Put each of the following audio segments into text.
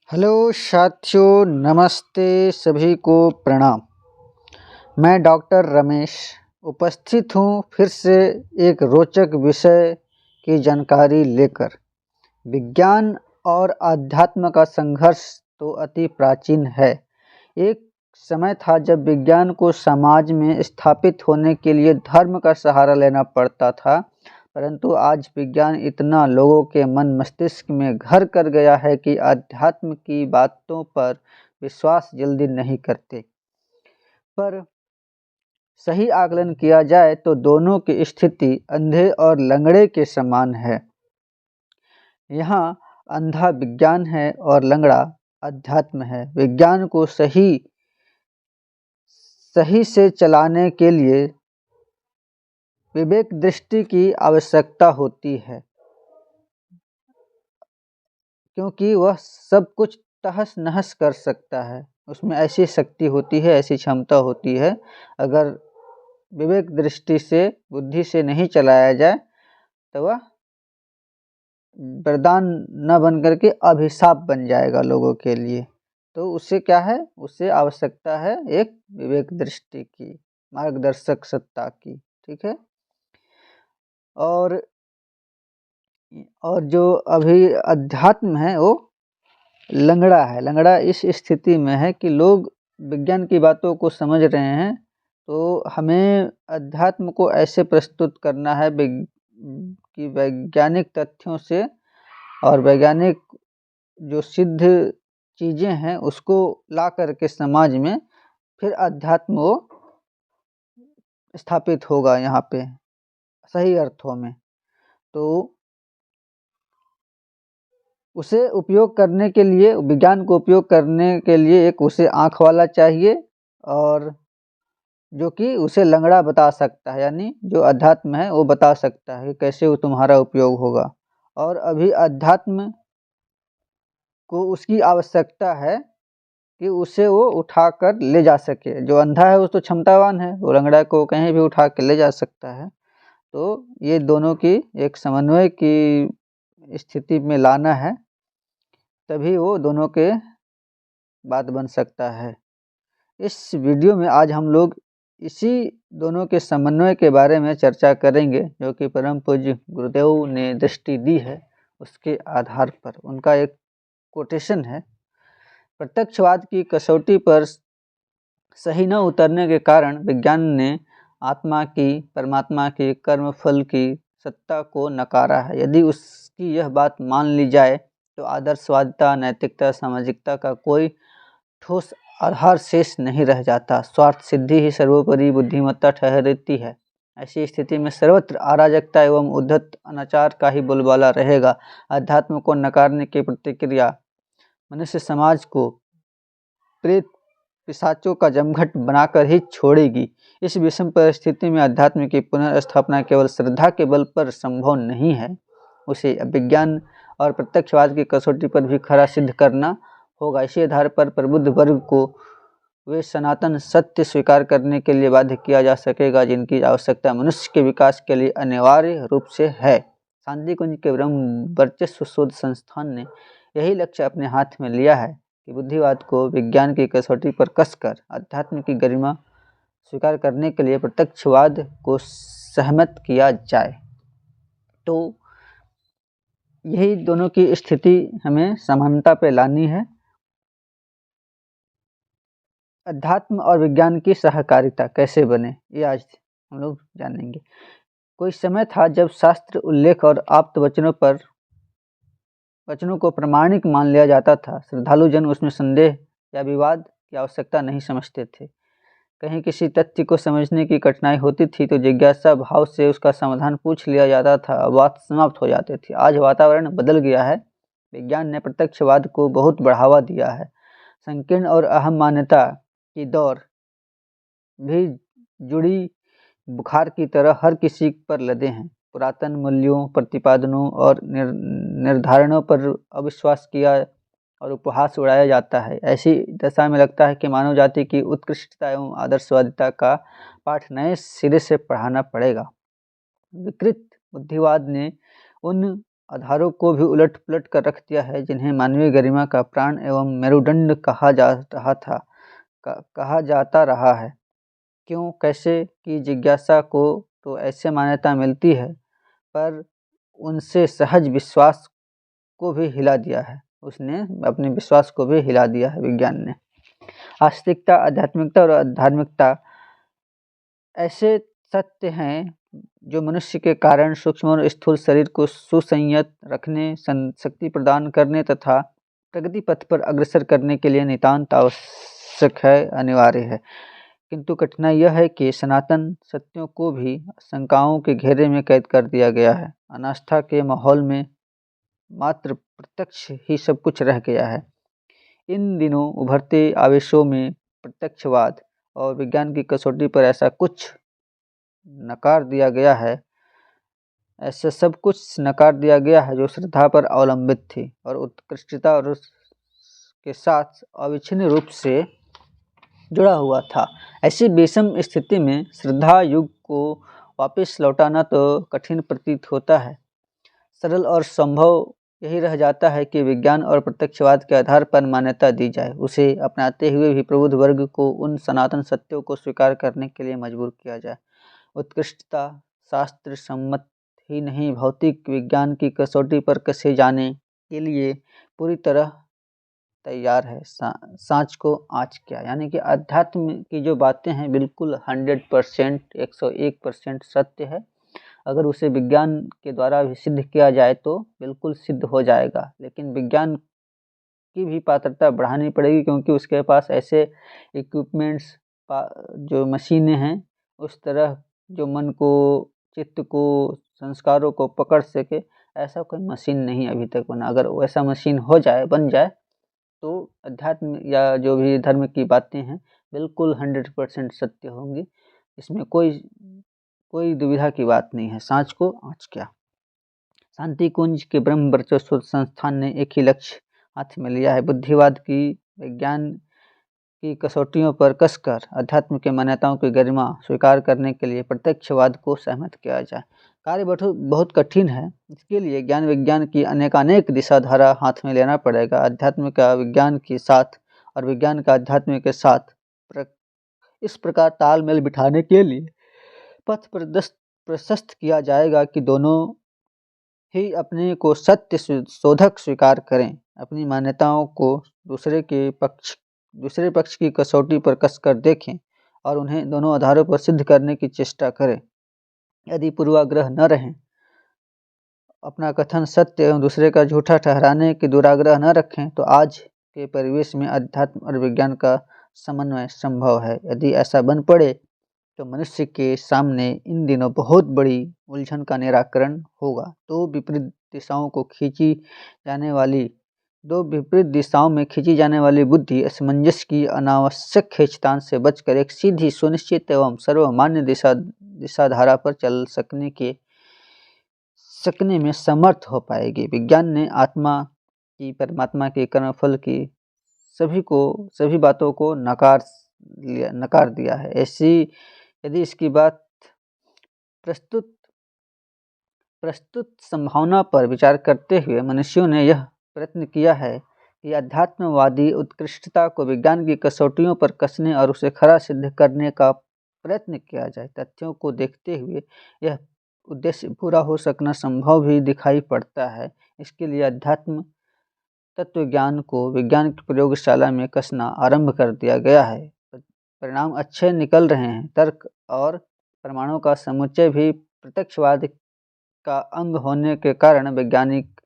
Hello साथियों, नमस्ते, सभी को प्रणाम। मैं डॉक्टर रमेश उपस्थित हूँ फिर से एक रोचक विषय की जानकारी लेकर। विज्ञान और आध्यात्म का संघर्ष तो अति प्राचीन है। एक समय था जब विज्ञान को समाज में स्थापित होने के लिए धर्म का सहारा लेना पड़ता था, परंतु आज विज्ञान इतना लोगों के मन मस्तिष्क में घर कर गया है कि आध्यात्म की बातों पर विश्वास जल्दी नहीं करते। पर सही आकलन किया जाए तो दोनों की स्थिति अंधे और लंगड़े के समान है। यहाँ अंधा विज्ञान है और लंगड़ा अध्यात्म है। विज्ञान को सही से चलाने के लिए विवेक दृष्टि की आवश्यकता होती है, क्योंकि वह सब कुछ तहस नहस कर सकता है। उसमें ऐसी शक्ति होती है, ऐसी क्षमता होती है। अगर विवेक दृष्टि से, बुद्धि से नहीं चलाया जाए तो वह वरदान न बन करके अभिशाप बन जाएगा लोगों के लिए। तो उससे क्या है, उससे आवश्यकता है एक विवेक दृष्टि की, मार्गदर्शक सत्ता की। ठीक है। और जो अभी अध्यात्म है वो लंगड़ा है। लंगड़ा इस स्थिति में है कि लोग विज्ञान की बातों को समझ रहे हैं, तो हमें अध्यात्म को ऐसे प्रस्तुत करना है कि वैज्ञानिक तथ्यों से और वैज्ञानिक जो सिद्ध चीज़ें हैं उसको ला करके समाज में फिर अध्यात्म वो स्थापित होगा यहाँ पे सही अर्थों में। तो उसे उपयोग करने के लिए, विज्ञान को उपयोग करने के लिए एक उसे आँख वाला चाहिए, और जो कि उसे लंगड़ा बता सकता है, यानी जो अध्यात्म है वो बता सकता है कैसे वो तुम्हारा उपयोग होगा। और अभी अध्यात्म को उसकी आवश्यकता है कि उसे वो उठाकर ले जा सके। जो अंधा है वो तो क्षमतावान है, वो लंगड़ा को कहीं भी उठा के ले जा सकता है। तो ये दोनों की एक समन्वय की स्थिति में लाना है, तभी वो दोनों के बात बन सकता है। इस वीडियो में आज हम लोग इसी दोनों के समन्वय के बारे में चर्चा करेंगे, जो कि परम पूज्य गुरुदेव ने दृष्टि दी है। उसके आधार पर उनका एक कोटेशन है, प्रत्यक्षवाद की कसौटी पर सही न उतरने के कारण विज्ञान ने आत्मा की, परमात्मा की, कर्म फल की सत्ता को नकारा है। यदि उसकी यह बात मान ली जाए तो आदर्शवादिता, नैतिकता, सामाजिकता का कोई ठोस आधार शेष नहीं रह जाता। स्वार्थ सिद्धि ही सर्वोपरि बुद्धिमत्ता ठहरती है। ऐसी स्थिति में सर्वत्र अराजकता एवं उद्धत अनाचार का ही बोलबाला रहेगा। अध्यात्म को नकारने की प्रतिक्रिया मनुष्य समाज को प्रेत पिशाचों का जमघट बनाकर ही छोड़ेगी। इस विषम परिस्थिति में अध्यात्म की पुनर्स्थापना केवल श्रद्धा के बल पर संभव नहीं है, उसे विज्ञान और प्रत्यक्षवाद की कसौटी पर भी खरा सिद्ध करना होगा। इसी आधार पर प्रबुद्ध वर्ग को वे सनातन सत्य स्वीकार करने के लिए बाध्य किया जा सकेगा जिनकी आवश्यकता मनुष्य के विकास के लिए अनिवार्य रूप से है। शांति कुंज के ब्रह्म वर्चस्व शोध संस्थान ने यही लक्ष्य अपने हाथ में लिया है कि बुद्धिवाद को विज्ञान की कसौटी पर कसकर अध्यात्म की गरिमा स्वीकार करने के लिए प्रत्यक्षवाद को सहमत किया जाए। तो यही दोनों की स्थिति हमें समानता पे लानी है। अध्यात्म और विज्ञान की सहकारिता कैसे बने, ये आज हम लोग जानेंगे। कोई समय था जब शास्त्र उल्लेख और आप्त वचनों को प्रमाणिक मान लिया जाता था। श्रद्धालु जन उसमें संदेह या विवाद की आवश्यकता नहीं समझते थे। कहीं किसी तथ्य को समझने की कठिनाई होती थी तो जिज्ञासा भाव से उसका समाधान पूछ लिया जाता था, बात समाप्त हो जाती थी। आज वातावरण बदल गया है। विज्ञान ने प्रत्यक्षवाद को बहुत बढ़ावा दिया है। संकीर्ण और अहम मान्यता की दौर भी जुड़ी बुखार की तरह हर किसी पर लदे हैं। पुरातन मूल्यों, प्रतिपादनों और निर्धारणों पर अविश्वास किया और उपहास उड़ाया जाता है। ऐसी दशा में लगता है कि मानव जाति की उत्कृष्टता एवं आदर्शवादिता का पाठ नए सिरे से पढ़ाना पड़ेगा। विकृत बुद्धिवाद ने उन आधारों को भी उलट पुलट कर रख दिया है, जिन्हें मानवीय गरिमा का प्राण एवं मेरुदंड कहा जाता रहा है। क्यों, कैसे की जिज्ञासा को तो ऐसे मान्यता मिलती है, पर उनसे सहज विश्वास को भी हिला दिया है। उसने अपने विश्वास को भी हिला दिया है विज्ञान ने। आस्तिकता, आध्यात्मिकता और धार्मिकता ऐसे सत्य हैं जो मनुष्य के कारण सूक्ष्म और स्थूल शरीर को सुसंयत रखने, शक्ति प्रदान करने तथा प्रगति पथ पर अग्रसर करने के लिए नितांत आवश्यक है, अनिवार्य है। किंतु कठिनाई यह है कि सनातन सत्यों को भी शंकाओं के घेरे में कैद कर दिया गया है। अनास्था के माहौल में मात्र प्रत्यक्ष ही सब कुछ रह गया है। इन दिनों उभरते आवेशों में प्रत्यक्षवाद और विज्ञान की कसौटी पर ऐसा कुछ नकार दिया गया है, ऐसा सब कुछ नकार दिया गया है जो श्रद्धा पर अवलंबित थी और उत्कृष्टता और के साथ अविच्छिन्न रूप से जुड़ा हुआ था। ऐसी विषम स्थिति में श्रद्धा युग को वापस लौटाना तो कठिन प्रतीत होता है। सरल और संभव यही रह जाता है कि विज्ञान और प्रत्यक्षवाद के आधार पर मान्यता दी जाए। उसे अपनाते हुए भी प्रबुद्ध वर्ग को उन सनातन सत्यों को स्वीकार करने के लिए मजबूर किया जाए। उत्कृष्टता शास्त्र सम्मत ही नहीं, भौतिक विज्ञान की कसौटी पर कसे जाने के लिए पूरी तरह तैयार है। सांच को आँच क्या, यानी कि अध्यात्म की जो बातें हैं बिल्कुल 100%, 101% सत्य है। अगर उसे विज्ञान के द्वारा भी सिद्ध किया जाए तो बिल्कुल सिद्ध हो जाएगा, लेकिन विज्ञान की भी पात्रता बढ़ानी पड़ेगी, क्योंकि उसके पास ऐसे इक्विपमेंट्स, जो मशीनें हैं, उस तरह जो मन को, चित्त को, संस्कारों को पकड़ सके, ऐसा कोई मशीन नहीं अभी तक बना। अगर वैसा मशीन बन जाए तो अध्यात्म या जो भी धर्म की बातें हैं बिल्कुल 100% सत्य होंगी। इसमें कोई दुविधा की बात नहीं है। सांच को आँच क्या। शांति कुंज के ब्रह्म वर्चस्व संस्थान ने एक ही लक्ष्य हाथ में लिया है, बुद्धिवाद की विज्ञान की कसौटियों पर कसकर अध्यात्म के मान्यताओं की गरिमा स्वीकार करने के लिए प्रत्यक्षवाद को सहमत किया जाए। कार्य बहुत कठिन है। इसके लिए ज्ञान विज्ञान की अनेकानेक दिशाधारा हाथ में लेना पड़ेगा। अध्यात्म का विज्ञान के साथ और विज्ञान का अध्यात्म के साथ इस प्रकार तालमेल बिठाने के लिए पथ प्रशस्त किया जाएगा कि दोनों ही अपने को सत्य शोधक स्वीकार करें, अपनी मान्यताओं को दूसरे पक्ष की कसौटी पर कसकर देखें और उन्हें दोनों आधारों पर सिद्ध करने की चेष्टा करें। यदि पूर्वाग्रह न रहें, अपना कथन सत्य एवं दूसरे का झूठा ठहराने की दुराग्रह न रखें, तो आज के परिवेश में अध्यात्म और विज्ञान का समन्वय संभव है। यदि ऐसा बन पड़े तो मनुष्य के सामने इन दिनों बहुत बड़ी उलझन का निराकरण होगा। दो विपरीत दिशाओं में खींची जाने वाली बुद्धि असमंजस की अनावश्यक खींचतान से बचकर एक सीधी, सुनिश्चित एवं सर्वमान्य दिशाधारा पर चल सकने में समर्थ हो पाएगी। विज्ञान ने आत्मा की, परमात्मा के कर्मफल की सभी बातों को नकार दिया है। यदि इसकी बात प्रस्तुत संभावना पर विचार करते हुए मनुष्यों ने यह प्रयत्न किया है कि अध्यात्मवादी उत्कृष्टता को विज्ञान की कसौटियों पर कसने और उसे खरा सिद्ध करने का प्रयत्न किया जाए, तथ्यों को देखते हुए यह उद्देश्य पूरा हो सकना संभव भी दिखाई पड़ता है। इसके लिए अध्यात्म तत्व ज्ञान को विज्ञान की प्रयोगशाला में कसना आरंभ कर दिया गया है। परिणाम अच्छे निकल रहे हैं। तर्क और प्रमाणों का समुच्चय भी प्रत्यक्षवाद का अंग होने के कारण वैज्ञानिक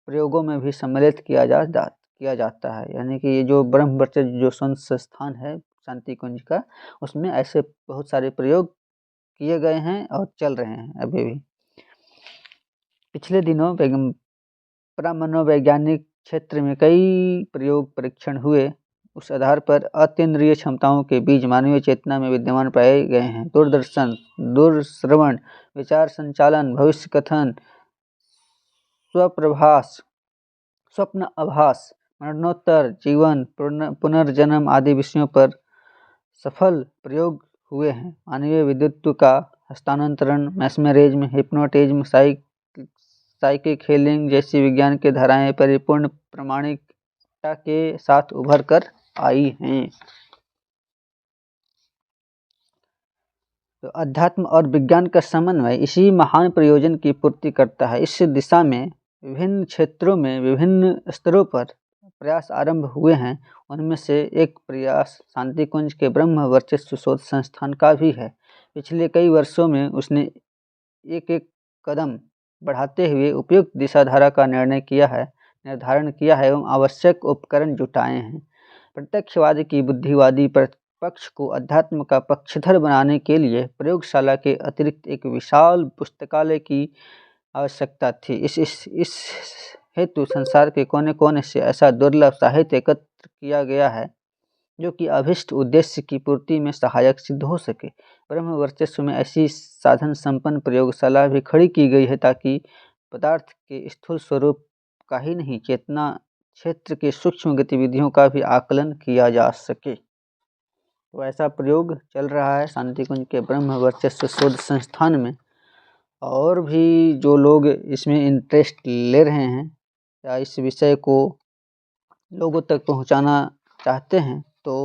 प्रयोगों में भी सम्मिलित किया जाता है। यानी कि ये जो ब्रह्म वर्चस्व जो संस्थान है शांति कुंज का, उसमें ऐसे बहुत सारे प्रयोग किए गए हैं और चल रहे हैं अभी भी। पिछले दिनों मनोवैज्ञानिक क्षेत्र में कई प्रयोग परीक्षण हुए। उस आधार पर अतीन्द्रिय क्षमताओं के बीज मानवीय चेतना में विद्यमान पाए गए हैं। दूरदर्शन, दूरश्रवण, विचार संचालन, भविष्य कथन, स्वप्न आभास, मरणोत्तर जीवन, पुनर्जन्म आदि विषयों पर सफल प्रयोग हुए हैं। मानवीय विद्युत्व का हस्तांतरण, मैस्मेरिज्म, हिप्नोटिज्म, साइकिक हीलिंग जैसी विज्ञान की धाराएं परिपूर्ण प्रामाणिकता के साथ उभर कर आई हैं। तो अध्यात्म और विज्ञान का समन्वय इसी महान प्रयोजन की पूर्ति करता है। इस दिशा में विभिन्न क्षेत्रों में विभिन्न स्तरों पर प्रयास आरंभ हुए हैं। उनमें से एक प्रयास शांति कुंज के ब्रह्म वर्चस्व शोध संस्थान का भी है। पिछले कई वर्षों में उसने एक एक कदम बढ़ाते हुए उपयुक्त दिशाधारा का निर्धारण किया है एवं आवश्यक उपकरण जुटाए हैं। प्रत्यक्षवादी की बुद्धिवादी पक्ष को अध्यात्म का पक्षधर बनाने के लिए प्रयोगशाला के अतिरिक्त एक विशाल पुस्तकालय की आवश्यकता थी। इस हेतु संसार के कोने कोने से ऐसा दुर्लभ साहित्य एकत्र किया गया है जो कि अभिष्ट उद्देश्य की पूर्ति में सहायक सिद्ध हो सके। ब्रह्म वर्चस्व में ऐसी साधन संपन्न प्रयोगशाला भी खड़ी की गई है ताकि पदार्थ के स्थूल स्वरूप का ही नहीं, चेतना क्षेत्र के सूक्ष्म गतिविधियों का भी आकलन किया जा सके। तो ऐसा प्रयोग चल रहा है शांति कुंज के ब्रह्म वर्चस्व शोध संस्थान में। और भी जो लोग इसमें इंटरेस्ट ले रहे हैं या इस विषय को लोगों तक पहुंचाना चाहते हैं तो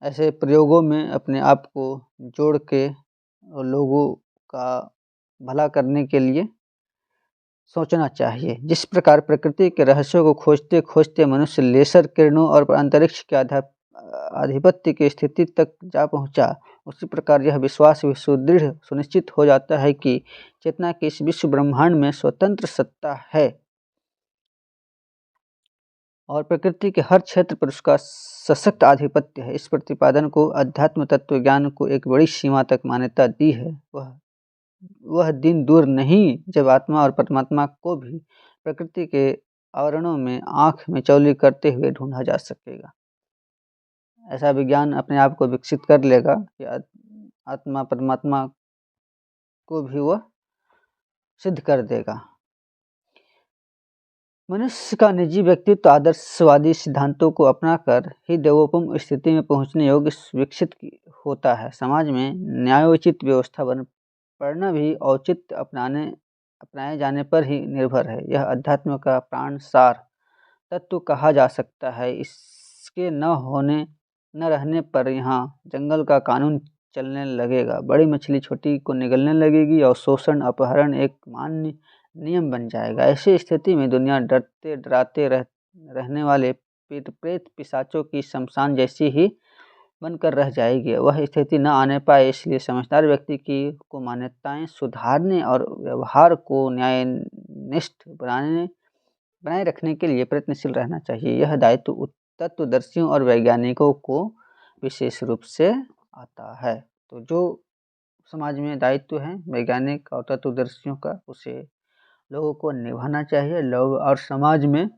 ऐसे प्रयोगों में अपने आप को जोड़ के और लोगों का भला करने के लिए सोचना चाहिए। जिस प्रकार प्रकृति के रहस्यों को खोजते खोजते मनुष्य लेसर किरणों और अंतरिक्ष के आधिपत्य की स्थिति तक जा पहुंचा, उसी प्रकार यह विश्वास भी सुदृढ़ सुनिश्चित हो जाता है कि चेतना के इस विश्व ब्रह्मांड में स्वतंत्र सत्ता है और प्रकृति के हर क्षेत्र पर उसका सशक्त आधिपत्य है। इस प्रतिपादन को अध्यात्म तत्व ज्ञान को एक बड़ी सीमा तक मान्यता दी है। वह दिन दूर नहीं जब आत्मा और परमात्मा को भी प्रकृति के आवरणों में आंख में चौली करते हुए ढूंढा जा सकेगा। ऐसा विज्ञान अपने आप को विकसित कर लेगा कि आत्मा परमात्मा को भी वह सिद्ध कर देगा। मनुष्य का निजी व्यक्तित्व आदर्शवादी सिद्धांतों को अपनाकर ही देवोपम स्थिति में पहुंचने योग्य विकसित होता है। समाज में न्यायोचित व्यवस्था पढ़ना भी औचित्य अपनाए जाने पर ही निर्भर है। यह अध्यात्म का प्राण सार तत्व कहा जा सकता है। इसके न रहने पर यहाँ जंगल का कानून चलने लगेगा, बड़ी मछली छोटी को निगलने लगेगी और शोषण अपहरण एक मान्य नियम बन जाएगा। ऐसी स्थिति में दुनिया डराते रहने वाले प्रेत पिशाचों की शमशान जैसी ही बनकर रह जाएगी। वह स्थिति न आने पाए इसलिए समझदार व्यक्ति को मान्यताएं सुधारने और व्यवहार को न्यायनिष्ठ बनाए रखने के लिए प्रयत्नशील रहना चाहिए। यह दायित्व तत्वदर्शियों और वैज्ञानिकों को विशेष रूप से आता है। तो जो समाज में दायित्व है वैज्ञानिक और तत्वदर्शियों का, उसे लोगों को निभाना चाहिए। लोग और समाज में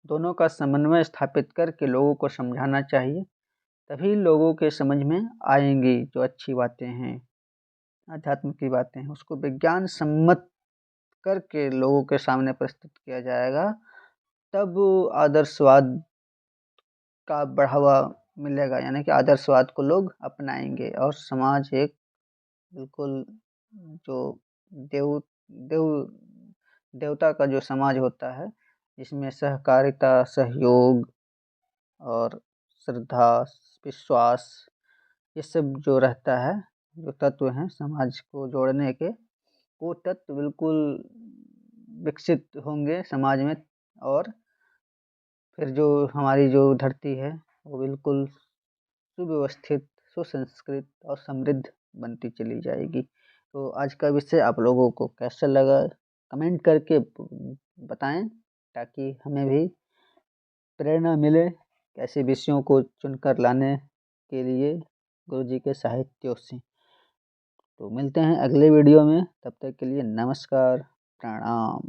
दोनों का समन्वय स्थापित करके लोगों को समझाना चाहिए, तभी लोगों के समझ में आएंगी जो अच्छी बातें हैं, अध्यात्म की बातें हैं, उसको विज्ञान सम्मत करके लोगों के सामने प्रस्तुत किया जाएगा। तब आदर्शवाद का बढ़ावा मिलेगा, यानी कि आदर्शवाद को लोग अपनाएंगे और समाज एक बिल्कुल जो देवता का जो समाज होता है जिसमें सहकारिता, सहयोग और श्रद्धा, विश्वास, ये सब जो रहता है, जो तत्व हैं समाज को जोड़ने के, वो तत्व बिल्कुल विकसित होंगे समाज में। और फिर जो हमारी जो धरती है वो बिल्कुल सुव्यवस्थित, सुसंस्कृत और समृद्ध बनती चली जाएगी। तो आज का विषय आप लोगों को कैसा लगा कमेंट करके बताएं, ताकि हमें भी प्रेरणा मिले ऐसे विषयों को चुनकर लाने के लिए गुरुजी के साहित्यों से। तो मिलते हैं अगले वीडियो में, तब तक के लिए नमस्कार, प्रणाम।